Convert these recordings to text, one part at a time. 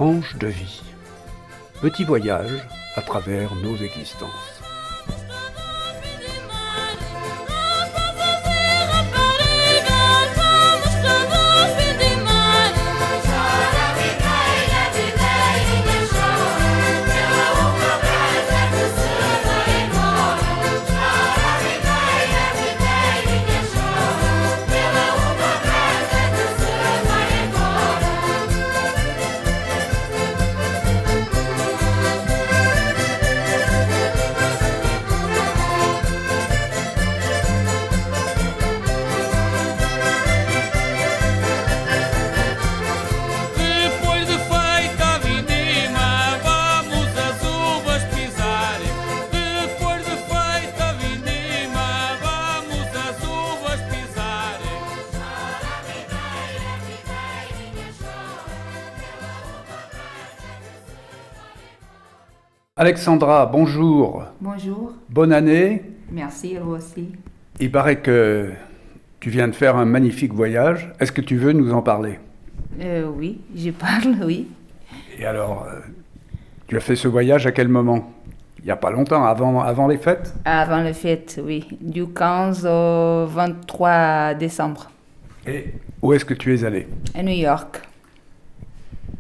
tranches de vie. Petit voyage à travers nos existences. Alexandra, bonjour. Bonjour, Bonne année. merci à vous aussi. Il paraît que tu viens de faire un magnifique voyage. Est-ce que tu veux nous en parler? Oui, je parle, oui. Et alors, tu as fait ce voyage à quel moment? Il n'y a pas longtemps, avant les fêtes? Avant la fête, oui, du 15 au 23 décembre, Et où est-ce que tu es allé? à New York.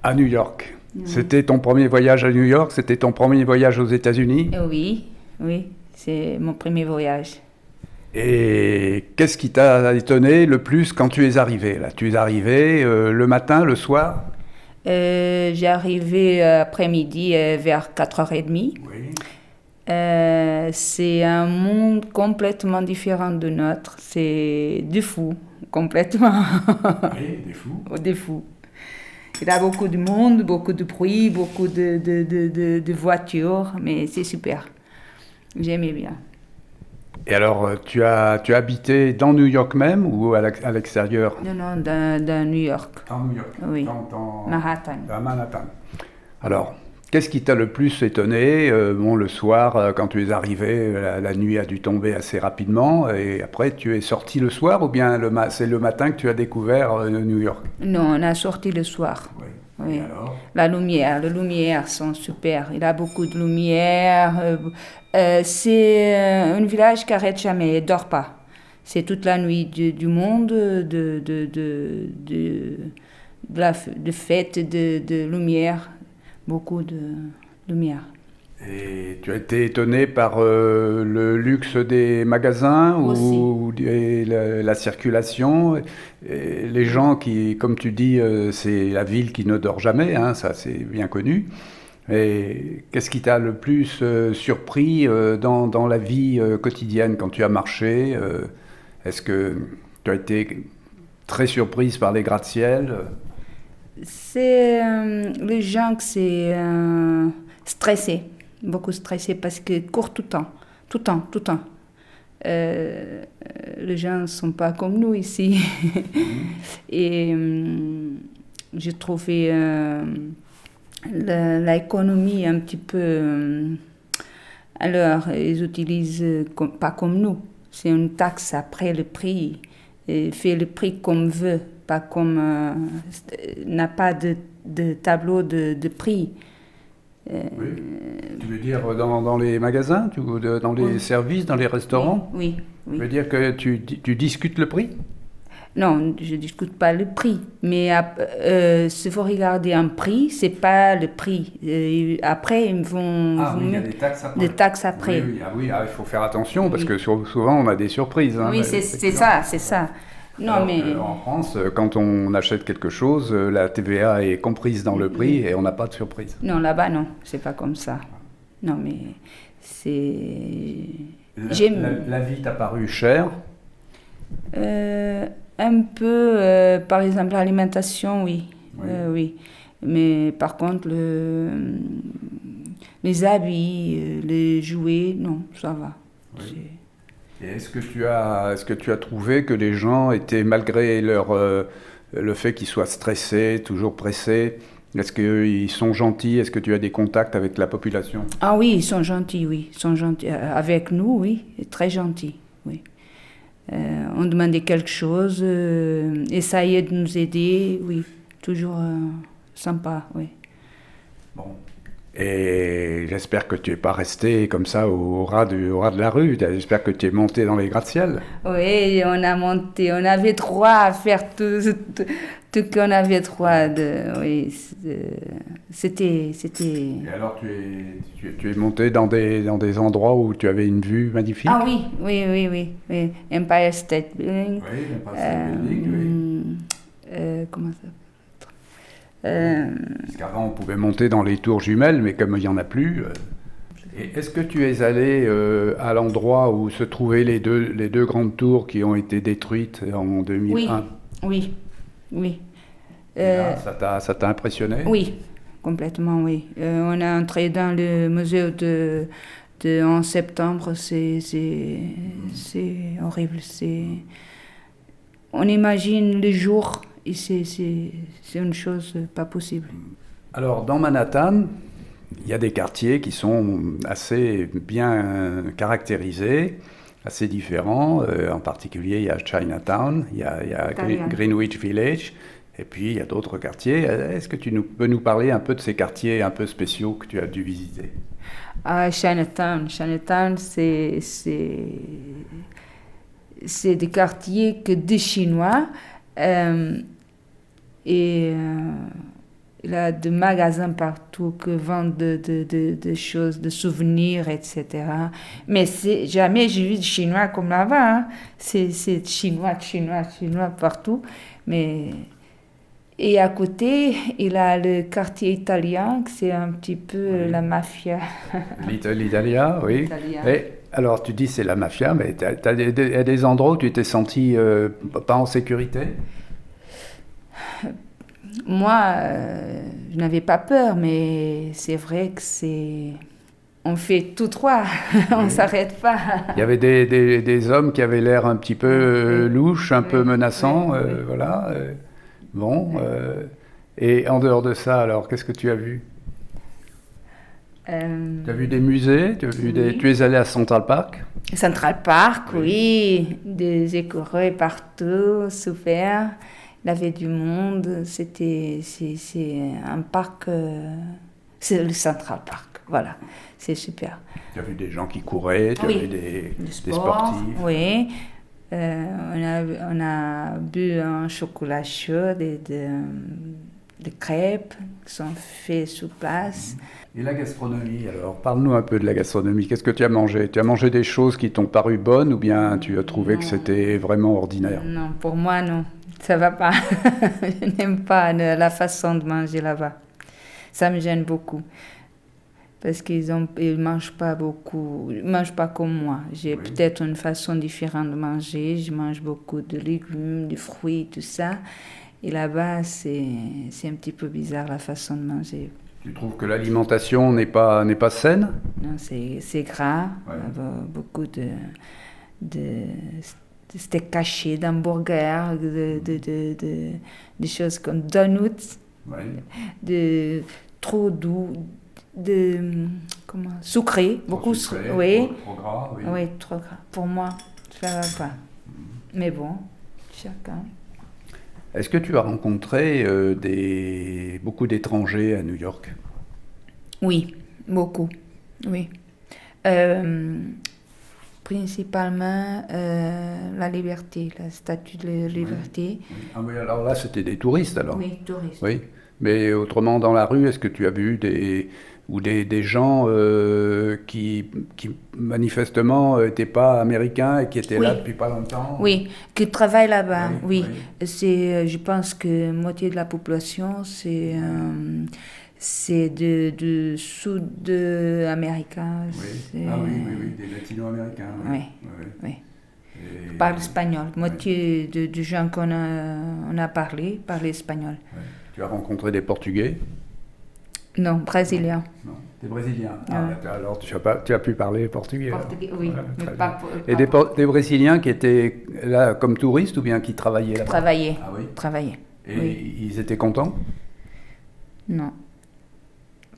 À New York. C'était ton premier voyage à New York? C'était ton premier voyage aux États-Unis? Oui, oui, c'est mon premier voyage. Et qu'est-ce qui t'a étonné le plus quand tu es arrivé là? Tu es arrivé le matin, le soir? J'ai arrivé après-midi vers 4h30. Oui. C'est un monde complètement différent de notre. C'est du fou, complètement. Oui, des fous. Des fous. Il y a beaucoup de monde, beaucoup de bruit, beaucoup de voitures, mais c'est super. J'aimais bien. Et alors, tu as habité dans New York même ou à l'extérieur? Non, dans New York, Dans New York. Oui. Dans Manhattan. Manhattan. Alors, qu'est-ce qui t'a le plus étonné? Bon, le soir, quand tu es arrivé, la nuit a dû tomber assez rapidement. Et après, tu es sorti le soir ou bien c'est le matin que tu as découvert New York? Non, on a sorti le soir. Oui. Oui. Et alors? Les lumières sont super. Il y a beaucoup de lumière. C'est un village qui n'arrête jamais, il ne dort pas. C'est toute la nuit du monde, de fêtes, de lumière. Beaucoup de lumière. Et tu as été étonné par le luxe des magasins ou la circulation, et les gens qui, comme tu dis, c'est la ville qui ne dort jamais, hein, ça c'est bien connu. Et qu'est-ce qui t'a le plus surpris dans la vie quotidienne quand tu as marché? Est-ce que tu as été très surprise par les gratte-ciel? C'est les gens qui sont stressés, beaucoup stressés parce que courent tout le temps. Les gens ne sont pas comme nous ici. Et j'ai trouvé l'économie un petit peu... alors, ils utilisent pas comme nous. C'est une taxe après le prix. Et fait le prix comme veut, pas comme... n'a pas de tableau de prix. Oui. Tu veux dire dans les magasins, dans les services, dans les restaurants? Oui. Tu veux dire que tu discutes le prix? Non, je ne discute pas le prix, mais s'il faut regarder un prix, ce n'est pas le prix. Après, ils vont il y a mettre des taxes après. Oui, il faut faire attention parce que souvent on a des surprises. Hein, oui, c'est ça. Non, alors, mais... en France, quand on achète quelque chose, la TVA est comprise dans le prix et on n'a pas de surprise. Non, là-bas, non, c'est pas comme ça. Non, mais c'est... La vie t'a paru chère? Un peu, par exemple, l'alimentation, oui. Oui. Mais par contre, les habits, les jouets, non, ça va. Oui. Et est-ce que tu as trouvé que les gens étaient, malgré le fait qu'ils soient stressés, toujours pressés, est-ce qu'ils sont gentils? Est-ce que tu as des contacts avec la population? Ah oui, ils sont gentils, oui. Ils sont gentils. Avec nous, oui, très gentils, oui. On demandait quelque chose, essayer de nous aider, oui. Toujours sympa, oui. Bon. Et j'espère que tu n'es pas resté comme ça au ras de la rue. J'espère que tu es monté dans les gratte-ciel. Oui, on a monté, on avait droit à faire tout qu'on avait droit de. Oui, c'était. Et alors tu es monté dans des endroits où tu avais une vue magnifique? Ah oui, oui, oui, oui, oui. Empire State Building. Oui, l'Empire State Building, oui. Comment ça? Parce qu'avant, on pouvait monter dans les tours jumelles, mais comme il n'y en a plus. Et est-ce que tu es allé à l'endroit où se trouvaient les deux grandes tours qui ont été détruites en 2001? Oui, oui. Et là, ça t'a impressionné? Oui, complètement, oui. On est entré dans le musée de 11 septembre, c'est horrible. On imagine le jour. Et c'est une chose pas possible. Alors, dans Manhattan, il y a des quartiers qui sont assez bien caractérisés, assez différents. En particulier, il y a Chinatown, il y a Greenwich Village, et puis il y a d'autres quartiers. Est-ce que tu peux nous parler un peu de ces quartiers un peu spéciaux que tu as dû visiter? Chinatown, c'est des quartiers que des Chinois. Il y a des magasins partout qui vendent de choses, de souvenirs, etc. Mais jamais j'ai vu de Chinois comme là-bas. Hein. C'est chinois partout. Et à côté, il y a le quartier italien, c'est un petit peu la mafia. L'Italia, oui. Et alors, tu dis c'est la mafia, mais il y a des endroits où tu t'es senti pas en sécurité? Moi, je n'avais pas peur, mais c'est vrai que on fait tout droit, on ne s'arrête pas. Il y avait des hommes qui avaient l'air un petit peu louches, un peu menaçants, voilà. Bon, et en dehors de ça, alors, qu'est-ce que tu as vu? Tu as vu des musées? Tu es allé à Central Park? Central Park, oui. Des écureuils partout, super. Il y avait du monde. C'est un parc. C'est le Central Park, voilà. C'est super. Tu as vu des gens qui couraient, tu as vu des sportifs? Oui. On a bu un chocolat chaud, des crêpes qui sont faites sur place. Et la gastronomie, alors, parle-nous un peu de la gastronomie. Qu'est-ce que tu as mangé? Tu as mangé des choses qui t'ont paru bonnes ou bien tu as trouvé que c'était vraiment ordinaire? Non, pour moi, non. Ça va pas. Je n'aime pas la façon de manger là-bas. Ça me gêne beaucoup. Parce qu'ils mangent pas beaucoup. Ils mangent pas comme moi. J'ai peut-être une façon différente de manger. Je mange beaucoup de légumes, de fruits, tout ça. Et là-bas, c'est un petit peu bizarre la façon de manger. Tu trouves que l'alimentation n'est pas saine? Non, c'est gras. Beaucoup de steak caché, d'hamburgers, de choses comme donuts, trop doux, sucré, beaucoup sucré. Oui. Trop gras, oui. Oui, trop gras. Pour moi, ça va pas. Mais bon, chacun. Est-ce que tu as rencontré beaucoup d'étrangers à New York? Oui, beaucoup. Oui. Principalement la liberté, la statue de liberté. Oui. Ah oui, alors là, c'était des touristes alors? Oui, touristes. Oui, mais autrement dans la rue, est-ce que tu as vu des gens qui manifestement n'étaient pas américains et qui étaient là depuis pas longtemps? Oui, qui travaillent là-bas, oui. Je pense que moitié de la population, c'est de sud-américains. Oui. Ah oui, des latino-américains. Oui. Parle espagnol. Moitié de gens qu'on a parlé parlent espagnol. Ouais. Tu as rencontré des Portugais? Non, Brésiliens. Non, des Brésiliens. Alors tu as pu parler portugais? Portugais, oui. Mais et des Brésiliens qui étaient là comme touristes ou bien qui travaillaient là-bas? Travaillaient. Ah oui? Travaillaient. Et ils étaient contents? Non.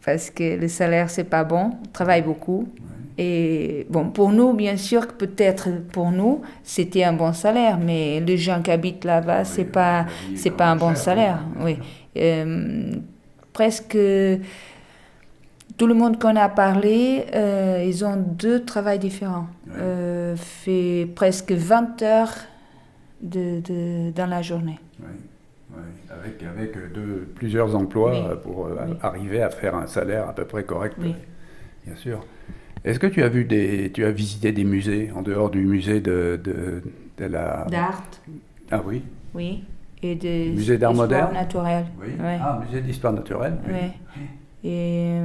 Parce que le salaire, c'est pas bon. Ils travaillent beaucoup. Et bon, pour nous, bien sûr, peut-être pour nous, c'était un bon salaire, mais les gens qui habitent là-bas, c'est pas un bon salaire. Oui. Presque tout le monde qu'on a parlé, ils ont 2 travails différents. Ouais. Fait presque 20 heures dans la journée. Oui, oui. Avec plusieurs emplois Oui. pour Oui. arriver à faire un salaire à peu près correct, Oui. bien sûr. Est-ce que tu as visité des musées en dehors du musée de la... D'art, Ah oui, oui. Et de musée d'art d'histoire moderne? naturelle. Oui. Ouais. Ah, musée d'histoire naturelle? Oui. Ouais. Et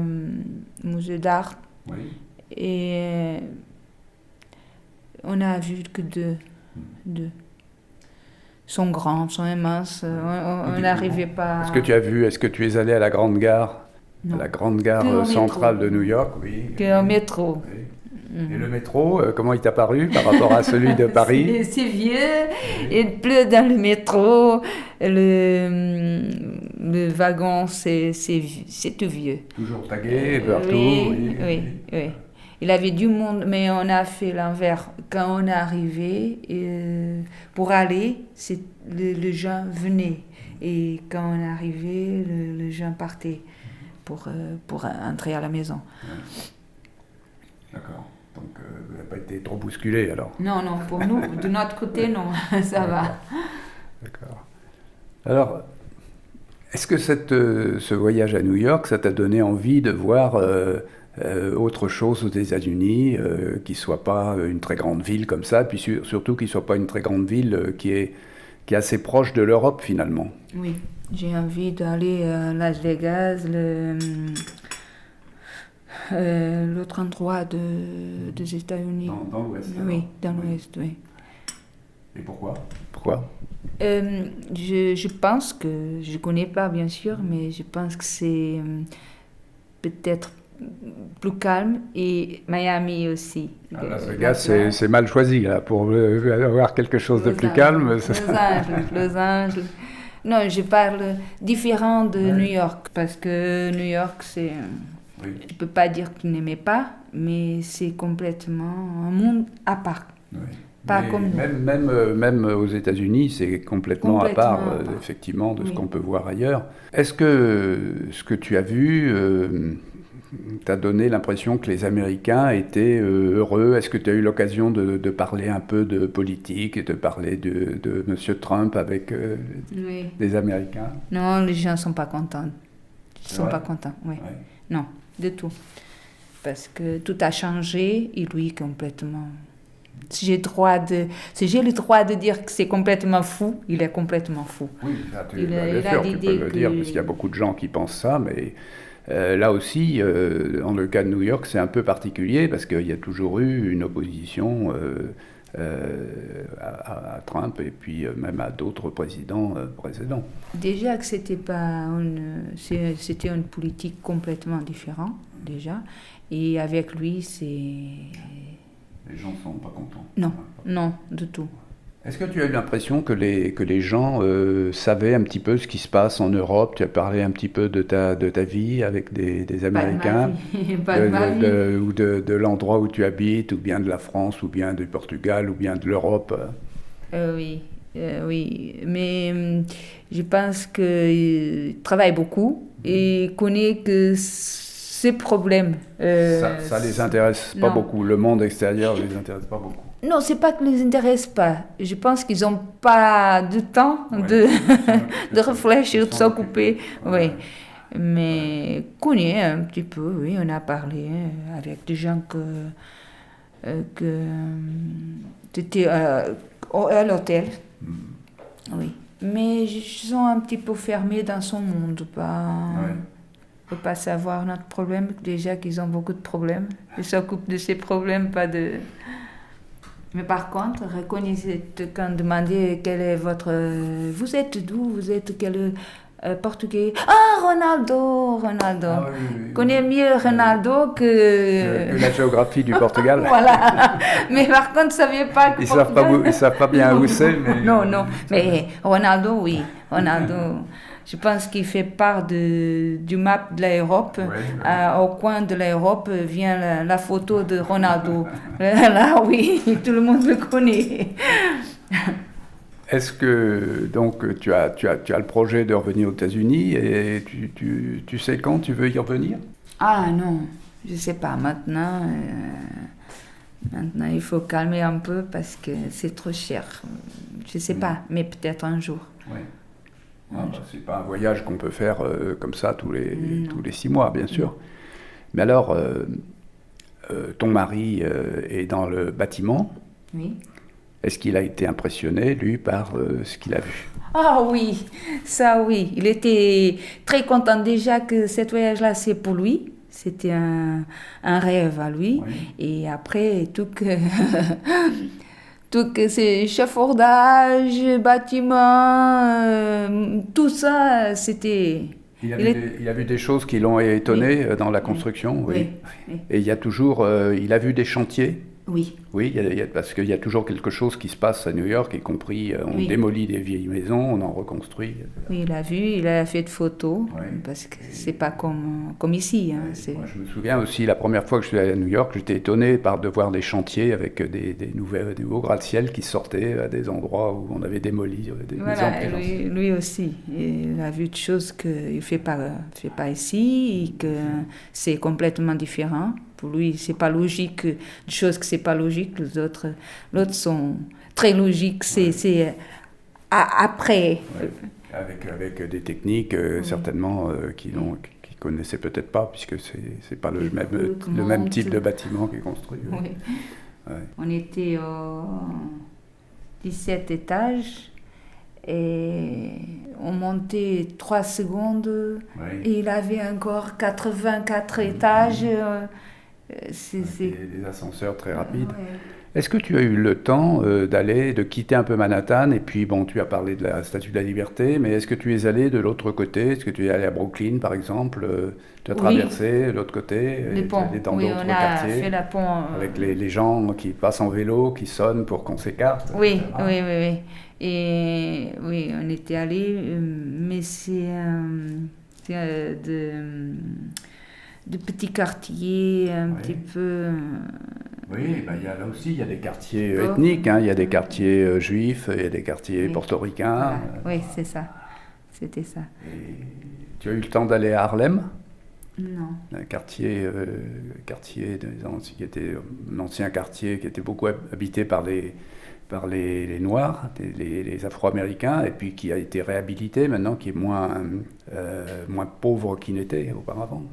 musée d'art. Oui. Et on a vu que 2. Sont grands, sont immenses. On n'arrivait pas. Est-ce que tu es allé à la grande gare? Non. À la grande Que gare au centrale métro. de New York, oui. Que au métro. Oui. Et le métro, comment il t'a paru par rapport à celui de Paris? C'est vieux, il pleut dans le métro, le wagon, c'est tout vieux. Toujours tagué, partout. Oui, oui, oui. Il avait du monde, mais on a fait l'envers. Quand on est arrivé, pour aller, le gens venait. Et quand on est arrivé, le gens partait pour entrer à la maison. D'accord. Donc, vous n'avez pas été trop bousculé alors? Non, non, pour nous, de notre côté, non, ça va. D'accord. Alors, est-ce que ce voyage à New York, ça t'a donné envie de voir autre chose aux États-Unis, qui ne soit pas une très grande ville comme ça, puis surtout qui ne soit pas une très grande ville qui est assez proche de l'Europe finalement? Oui, j'ai envie d'aller à Las Vegas, l'autre endroit des États-Unis. Dans l'Ouest? Oui, dans l'Ouest, oui. Et pourquoi? Pourquoi? Je pense que, je ne connais pas bien sûr, mais je pense que c'est peut-être plus calme, et Miami aussi. Las Vegas, c'est mal choisi là, pour avoir quelque chose de plus calme. Los Angeles. Non, je parle différent de New York, parce que New York, c'est... Oui. Je ne peux pas dire que je n'aimais pas, mais c'est complètement un monde à part. Oui. Pas Mais comme nous. même aux États-Unis, c'est complètement à part, effectivement, de ce qu'on peut voir ailleurs. Est-ce que ce que tu as vu t'a donné l'impression que les Américains étaient heureux? Est-ce que tu as eu l'occasion de parler un peu de politique et de parler de M. Trump avec Oui. des Américains? Non, les gens ne sont pas contents. Ils ne sont vrai? pas contents, oui. Ouais. Non, du tout. Parce que tout a changé, et lui, complètement... Si j'ai le droit de dire que c'est complètement fou, il est complètement fou. Oui, ça, Il bien a sûr, tu l'idée peux le dire, parce qu'il y a beaucoup de gens qui pensent ça, mais là aussi, dans le cas de New York, c'est un peu particulier, parce qu'il y a toujours eu une opposition à Trump, et puis même à d'autres présidents précédents. Déjà que c'était une politique complètement différente, déjà, et avec lui, Les gens ne sont pas contents. Non, non, du tout. Est-ce que tu as eu l'impression que les gens savaient un petit peu ce qui se passe en Europe? Tu as parlé un petit peu de ta vie avec des Américains, Pas de ma vie. ou de l'endroit où tu habites, ou bien de la France, ou bien du Portugal, ou bien de l'Europe? Oui, oui. Mais je pense qu'il travaille beaucoup et connaît que ces problèmes. Ça les intéresse pas non. beaucoup. Le monde extérieur les intéresse pas beaucoup. Non, c'est pas que les intéresse pas. Je pense qu'ils n'ont pas de temps de réfléchir, de s'occuper. Oui. Mais connaît un petit peu, oui, on a parlé avec des gens que étaient à l'hôtel. Oui. Mais ils sont un petit peu fermés dans son monde. Ne pas savoir notre problème. Déjà qu'ils ont beaucoup de problèmes. Ils s'occupent de ces problèmes, pas de... Mais par contre, reconnaissez quand demandez quel est votre... Vous êtes d'où? Vous êtes quel portugais? Ah, Ronaldo! Ah, oui. Connais mieux Ronaldo que la géographie du Portugal. Voilà. Mais par contre, je ne savais pas que Ils savent pas bien où c'est. Mais... Non. Mais Ronaldo, oui. Ronaldo... Je pense qu'il fait part du map de l'Europe. Oui. Au coin de l'Europe vient la photo de Ronaldo. Là, oui, tout le monde le connaît. Est-ce que donc tu as le projet de revenir aux États-Unis, et tu sais quand tu veux y revenir? Ah non, je sais pas. Maintenant, il faut calmer un peu parce que c'est trop cher. Je sais pas, mais peut-être un jour. Oui. C'est pas un voyage qu'on peut faire comme ça tous les 6 mois, bien sûr. Mais alors, ton mari est dans le bâtiment. Oui. Est-ce qu'il a été impressionné, lui, par ce qu'il a vu? Ah oui, ça oui. Il était très content déjà que ce voyage-là, c'est pour lui. C'était un rêve à lui. Oui. Et après, tout que ces chafaudages, bâtiments, tout ça, c'était... Il a vu des choses qui l'ont étonné dans la construction, oui. Oui. Et il y a toujours, il a vu des chantiers. Oui. Oui, parce qu'il y a toujours quelque chose qui se passe à New York, y compris on démolit des vieilles maisons, on en reconstruit. Oui, il a vu, il a fait de photos, Oui. parce que c'est pas comme ici. Hein, Moi, je me souviens aussi, la première fois que je suis allé à New York, j'étais étonné de voir des chantiers avec des nouveaux gratte-ciel qui sortaient à des endroits où on avait démoli des maisons. Voilà, lui aussi, il a vu des choses qu'il ne fait pas ici, et que c'est complètement différent. Pour lui, c'est pas logique, des choses que c'est pas logique, les autres sont très logiques, c'est après. Ouais. Avec des techniques certainement qu'ils connaissaient peut-être pas, puisque c'est pas le même type de bâtiment qui est construit. Oui. Ouais. On était au 17 étages et on montait 3 secondes et il avait encore 84 étages. Des ascenseurs très rapides. Ouais. Est-ce que tu as eu le temps de quitter un peu Manhattan? Et puis, bon, tu as parlé de la Statue de la Liberté, mais est-ce que tu es allé de l'autre côté? Est-ce que tu es allé à Brooklyn, par exemple? Tu as traversé l'autre côté? Les ponts. Tu es allé dans Oui, d'autres on a quartiers fait la pont. avec les gens qui passent en vélo, qui sonnent pour qu'on s'écarte? Oui, etc. oui. Et oui, on était allé, mais c'est de petits quartiers, un petit peu. Oui, là aussi, il y a des quartiers ethniques, hein, il y a des quartiers juifs, il y a des quartiers portoricains. Voilà. Oui, c'est ça. C'était ça. Et tu as eu le temps d'aller à Harlem? Non. Un quartier qui était un ancien quartier qui était beaucoup habité par les Noirs, les Afro-Américains, et puis qui a été réhabilité maintenant, qui est moins pauvre qu'il n'était auparavant.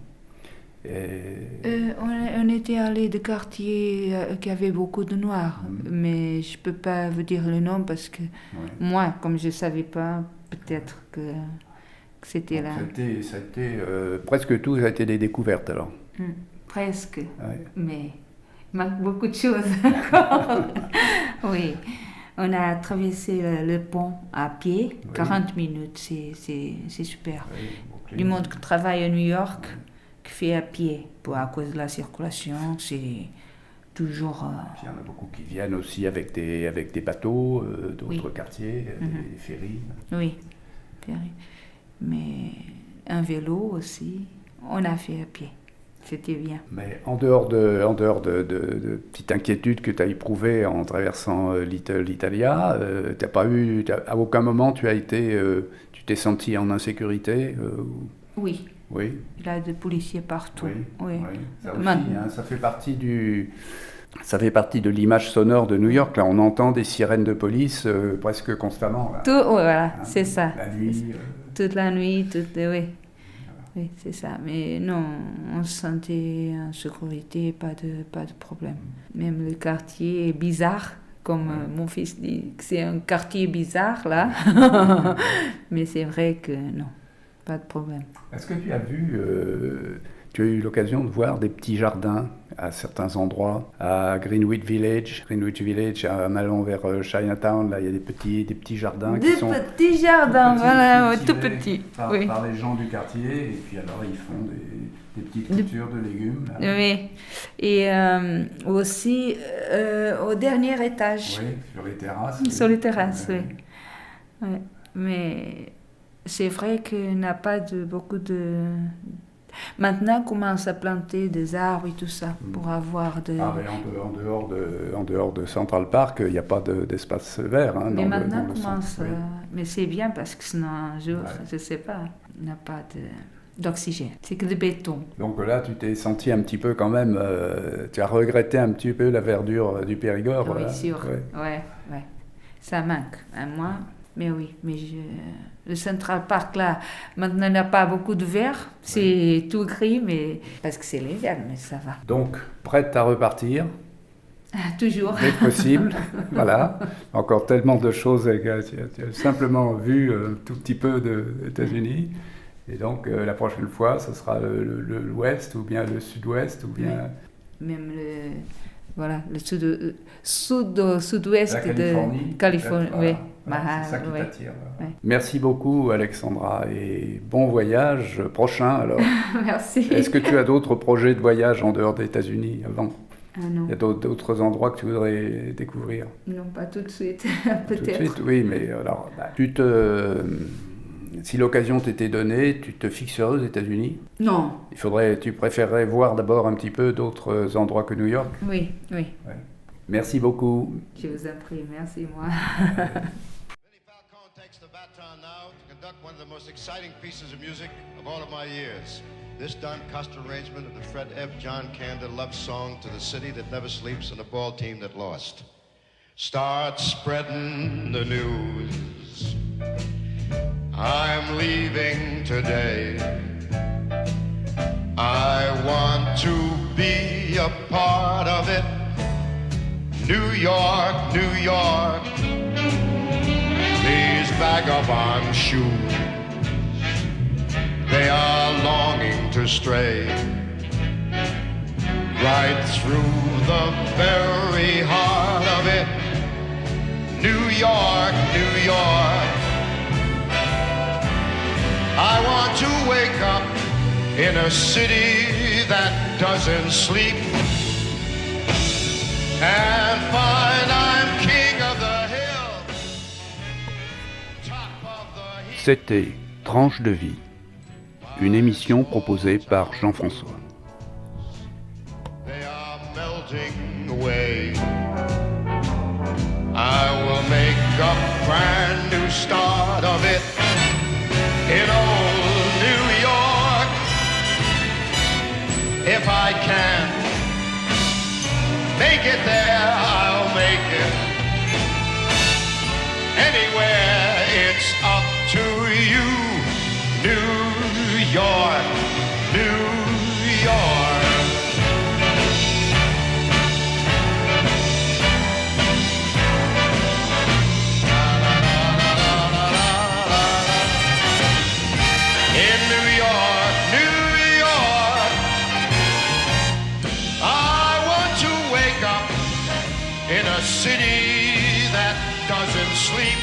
On était allé de quartiers qui avaient beaucoup de Noirs, mais je peux pas vous dire le nom parce que moi, comme je savais pas, peut-être que c'était là. Ça a été presque tout, ça a été des découvertes alors. Presque, Ouais. mais il manque beaucoup de choses encore. Oui, on a traversé le pont à pied, 40 minutes, c'est super. Oui, Du monde qui travaille à New York, qui fait à pied, à cause de la circulation, c'est toujours... Il y en a beaucoup qui viennent aussi avec des bateaux d'autres quartiers, des ferries. Oui, ferry. Mais un vélo aussi, on a fait à pied. C'était bien. Mais en dehors de petites inquiétudes que tu as éprouvées en traversant l'Italia, à aucun moment tu t'es senti en insécurité Oui. Oui. Il y a des policiers partout. Oui. Ça aussi, hein, ça fait partie de l'image sonore de New York. Là, on entend des sirènes de police presque constamment. Là. Voilà, Hein, c'est ça. La nuit. Toute la nuit, oui. Oui, c'est ça. Mais non, on se sentait en sécurité, pas de problème. Même le quartier est bizarre, comme mon fils dit, que c'est un quartier bizarre, là. Mais c'est vrai que non, pas de problème. Est-ce que tu as eu l'occasion de voir des petits jardins à certains endroits, à Greenwich Village, en allant vers Chinatown, là il y a des petits jardins qui sont... Petits jardins, voilà, tout petits. Par les gens du quartier, et puis alors ils font des petites cultures de légumes. Là. Oui, et aussi au dernier étage. Oui, sur les terrasses. Sur les terrasses, oui. Ouais. Mais c'est vrai qu'il n'y a pas beaucoup de... Maintenant, on commence à planter des arbres et tout ça pour avoir de... Ah, mais en dehors de Central Park, il n'y a pas d'espace vert. Hein, mais maintenant, dans commence... oui. Mais c'est bien parce que sinon, un jour, je ne sais pas, il n'y a pas d'oxygène. C'est que du béton. Donc là, tu t'es senti un petit peu quand même, tu as regretté un petit peu la verdure du Périgord. Oui, là. sûr. Ouais. Ouais. Ça manque à moi. Mais oui, le Central Park, là, maintenant, il n'y a pas beaucoup de vert. C'est tout gris, mais parce que c'est l'hiver, mais ça va. Donc, prête à repartir Toujours. dès que possible. Voilà. Encore tellement de choses. Tu as simplement vu un tout petit peu des États-Unis. Et donc, la prochaine fois, ce sera l'ouest ou bien le sud-ouest ou bien... Même le sud-ouest de Californie. Oui. Voilà, c'est ça qui t'attire. Ouais. Merci beaucoup, Alexandra, et bon voyage prochain alors. Merci. Est-ce que tu as d'autres projets de voyage en dehors des États-Unis avant? Non. Il y a d'autres endroits que tu voudrais découvrir? Non, pas tout de suite, peut-être. Tout de suite, oui, mais alors, si l'occasion t'était donnée, tu te fixerais aux États-Unis? Non. Tu préférerais voir d'abord un petit peu d'autres endroits que New York? Oui. Ouais. Merci beaucoup. Je vous en prie, merci moi. Takes the baton now to conduct one of the most exciting pieces of music of all of my years. This Don Costa arrangement of the Fred F. John Kander love song to the city that never sleeps and the ball team that lost. Start spreading the news. I'm leaving today. I want to be a part of it. New York, New York. These vagabond shoes, they are longing to stray right through the very heart of it. New York, New York. I want to wake up in a city that doesn't sleep and find I'm king of the hill. C'était Tranche de vie, une émission proposée par Jean-François. They are melting away. I will make a brand new start of it in old New York. If I can make it there, I'll make it. Anywhere, it's up to you, New York, New York. In New York, New York, I want to wake up in a city that doesn't sleep